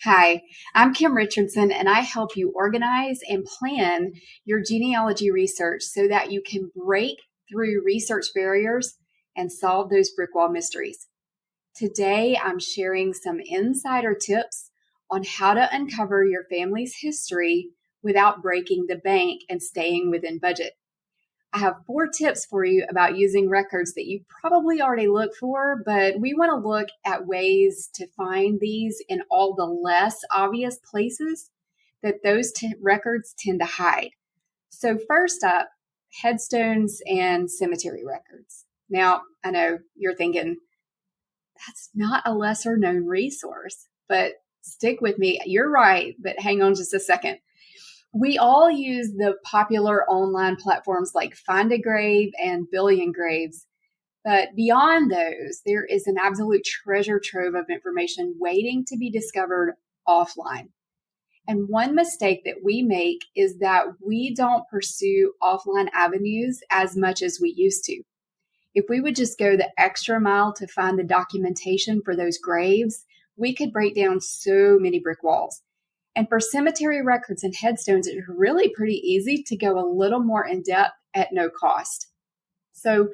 Hi, I'm Kim Richardson, and I help you organize and plan your genealogy research so that you can break through research barriers and solve those brick wall mysteries. Today, I'm sharing some insider tips on how to uncover your family's history without breaking the bank and staying within budget. I have 4 tips for you about using records that you probably already look for, but we want to look at ways to find these in all the less obvious places that those records tend to hide. So, first up, headstones and cemetery records. Now, I know you're thinking that's not a lesser known resource, but stick with me. You're right, but hang on just a second. We all use the popular online platforms like Find a Grave and Billion Graves, but beyond those, there is an absolute treasure trove of information waiting to be discovered offline. And one mistake that we make is that we don't pursue offline avenues as much as we used to. If we would just go the extra mile to find the documentation for those graves, we could break down so many brick walls. And for cemetery records and headstones, it's really pretty easy to go a little more in depth at no cost. So,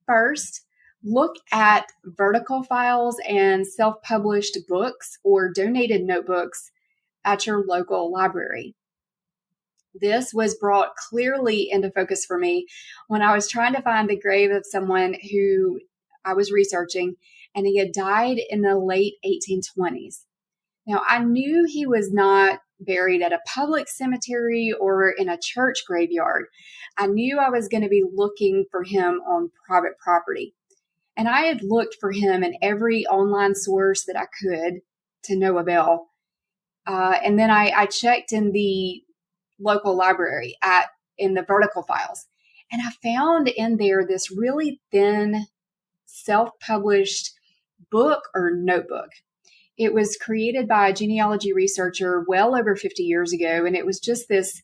first, look at vertical files and self published books or donated notebooks at your local library. This was brought clearly into focus for me when I was trying to find the grave of someone who I was researching, and he had died in the late 1820s. Now, I knew he was not buried at a public cemetery or in a church graveyard. I knew I was going to be looking for him on private property. And I had looked for him in every online source that I could to no avail. And then I checked in the local library in the vertical files. And I found in there this really thin, self-published book or notebook. It was created by a genealogy researcher well over 50 years ago, and it was just this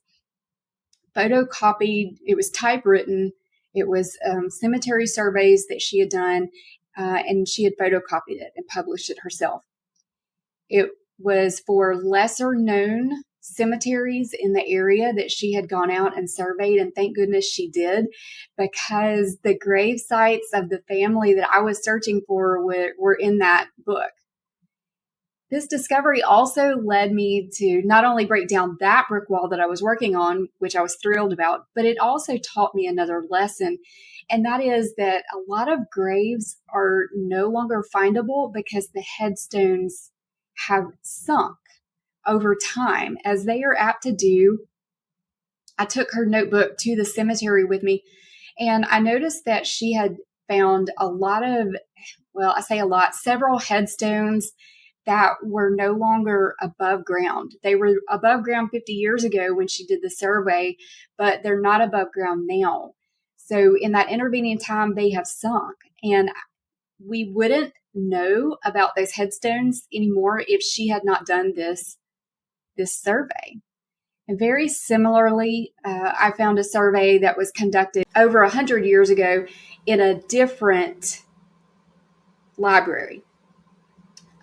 photocopied, it was typewritten, it was cemetery surveys that she had done, and she had photocopied it and published it herself. It was for lesser known cemeteries in the area that she had gone out and surveyed, and thank goodness she did, because the grave sites of the family that I was searching for were in that book. This discovery also led me to not only break down that brick wall that I was working on, which I was thrilled about, but it also taught me another lesson. And that is that a lot of graves are no longer findable because the headstones have sunk over time, as they are apt to do. I took her notebook to the cemetery with me, and I noticed that she had found several headstones that were no longer above ground. They were above ground 50 years ago when she did the survey, but they're not above ground now. So in that intervening time, they have sunk. And we wouldn't know about those headstones anymore if she had not done this survey. And very similarly, I found a survey that was conducted over 100 years ago in a different library.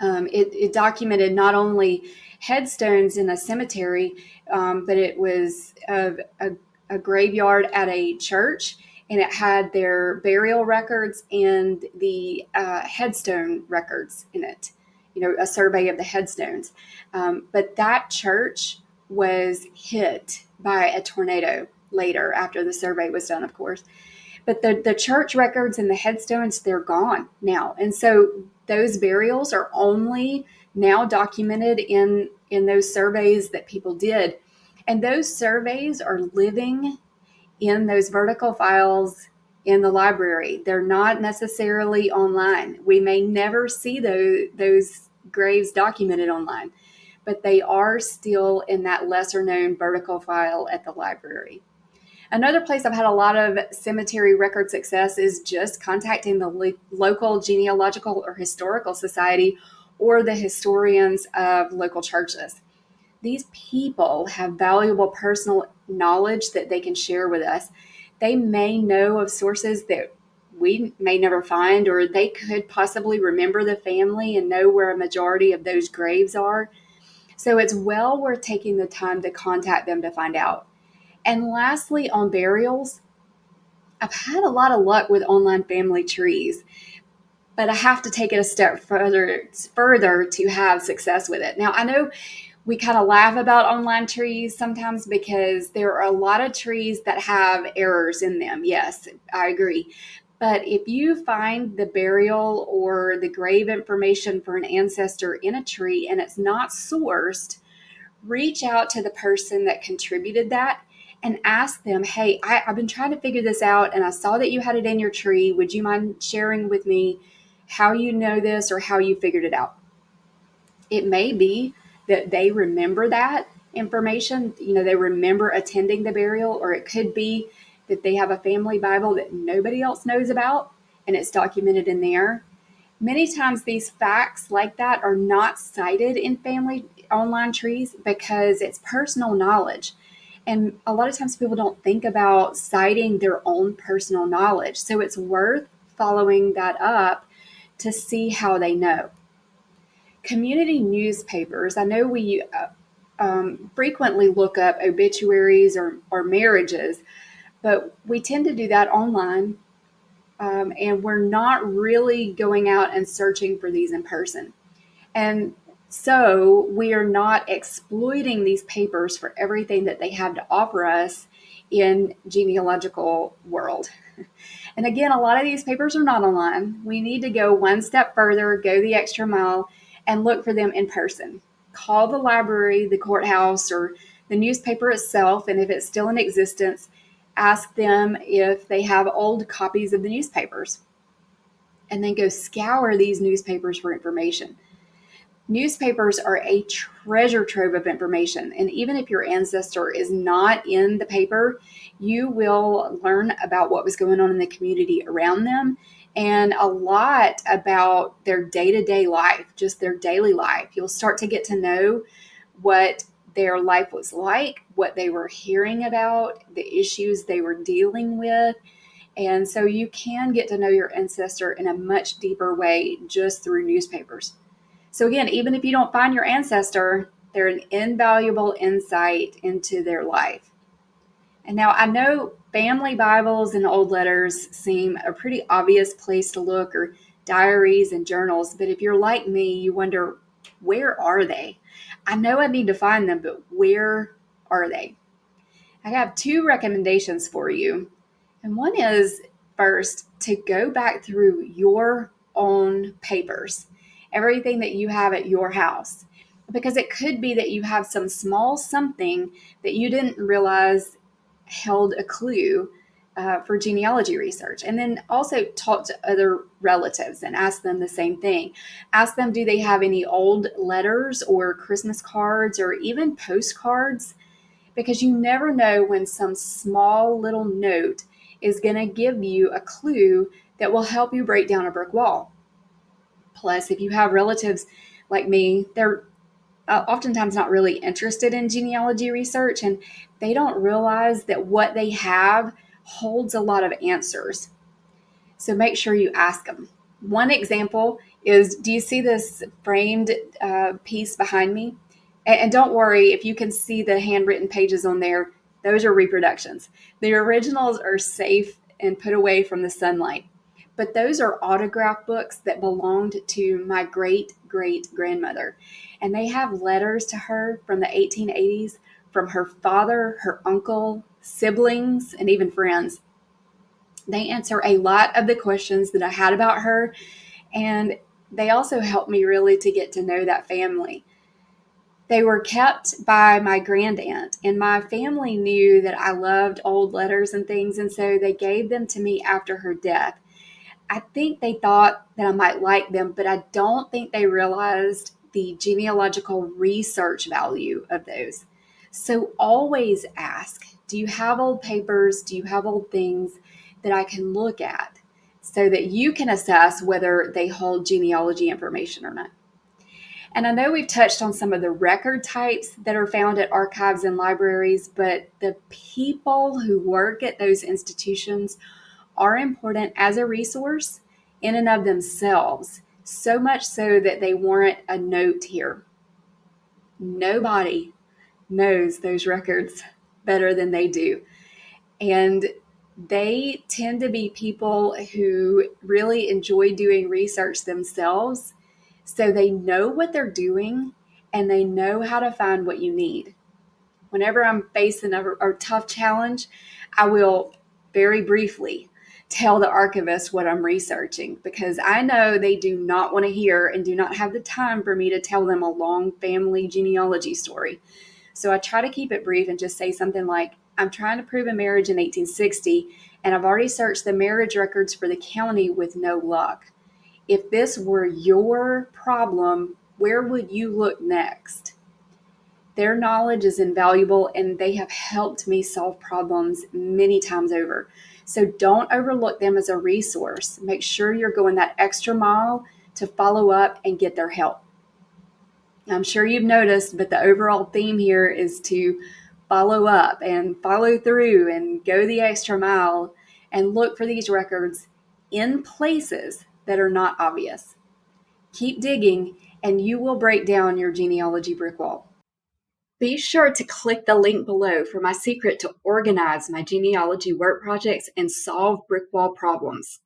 It documented not only headstones in a cemetery, but it was a graveyard at a church, and it had their burial records and the headstone records in it, a survey of the headstones. But that church was hit by a tornado later, after the survey was done, of course. But the church records and the headstones, they're gone now. And so those burials are only now documented in those surveys that people did. And those surveys are living in those vertical files in the library. They're not necessarily online. We may never see those graves documented online, but they are still in that lesser known vertical file at the library. Another place I've had a lot of cemetery record success is just contacting the local genealogical or historical society or the historians of local churches. These people have valuable personal knowledge that they can share with us. They may know of sources that we may never find, or they could possibly remember the family and know where a majority of those graves are. So it's well worth taking the time to contact them to find out. And lastly, on burials, I've had a lot of luck with online family trees, but I have to take it a step further to have success with it. Now, I know we kind of laugh about online trees sometimes because there are a lot of trees that have errors in them. Yes, I agree. But if you find the burial or the grave information for an ancestor in a tree and it's not sourced, reach out to the person that contributed that and ask them, hey, I've been trying to figure this out and I saw that you had it in your tree. Would you mind sharing with me how you know this or how you figured it out? It may be that they remember that information, they remember attending the burial, or it could be that they have a family Bible that nobody else knows about and it's documented in there. Many times these facts like that are not cited in family online trees because it's personal knowledge. And a lot of times people don't think about citing their own personal knowledge. So it's worth following that up to see how they know. Community newspapers, I know we frequently look up obituaries or marriages, but we tend to do that online, and we're not really going out and searching for these in person. And so we are not exploiting these papers for everything that they have to offer us in genealogical world. And again, a lot of these papers are not online. We need to go one step further, go the extra mile, and look for them in person. Call the library, the courthouse, or the newspaper itself, and if it's still in existence, ask them if they have old copies of the newspapers. And then go scour these newspapers for information. Newspapers are a treasure trove of information, and even if your ancestor is not in the paper, you will learn about what was going on in the community around them and a lot about their day-to-day life, just their daily life. You'll start to get to know what their life was like, what they were hearing about, the issues they were dealing with. And so you can get to know your ancestor in a much deeper way just through newspapers. So again, even if you don't find your ancestor, they're an invaluable insight into their life. And now I know family Bibles and old letters seem a pretty obvious place to look, or diaries and journals, but if you're like me, you wonder, where are they? I know I need to find them, but where are they? I have two recommendations for you. And one is, first, to go back through your own papers, everything that you have at your house, because it could be that you have some small something that you didn't realize held a clue for genealogy research. And then also talk to other relatives and ask them the same thing. Ask them, do they have any old letters or Christmas cards or even postcards? Because you never know when some small little note is going to give you a clue that will help you break down a brick wall. Plus, if you have relatives like me, they're oftentimes not really interested in genealogy research, and they don't realize that what they have holds a lot of answers. So make sure you ask them. One example is, do you see this framed piece behind me? And don't worry, if you can see the handwritten pages on there, those are reproductions. The originals are safe and put away from the sunlight. But those are autograph books that belonged to my great great grandmother. And they have letters to her from the 1880s from her father, her uncle, siblings, and even friends. They answer a lot of the questions that I had about her, and they also helped me really to get to know that family. They were kept by my grandaunt, and my family knew that I loved old letters and things, and so they gave them to me after her death. I think they thought that I might like them, but I don't think they realized the genealogical research value of those. So always ask, do you have old papers? Do you have old things that I can look at so that you can assess whether they hold genealogy information or not? And I know we've touched on some of the record types that are found at archives and libraries, but the people who work at those institutions are important as a resource in and of themselves, so much so that they warrant a note here. Nobody knows those records better than they do. And they tend to be people who really enjoy doing research themselves. So they know what they're doing and they know how to find what you need. Whenever I'm facing a tough challenge, I will very briefly tell the archivist what I'm researching because I know they do not want to hear and do not have the time for me to tell them a long family genealogy story. So I try to keep it brief and just say something like, I'm trying to prove a marriage in 1860, and I've already searched the marriage records for the county with no luck. If this were your problem, where would you look next? Their knowledge is invaluable and they have helped me solve problems many times over. So don't overlook them as a resource. Make sure you're going that extra mile to follow up and get their help. I'm sure you've noticed, but the overall theme here is to follow up and follow through and go the extra mile and look for these records in places that are not obvious. Keep digging and you will break down your genealogy brick wall. Be sure to click the link below for my secret to organize my genealogy work projects and solve brick wall problems.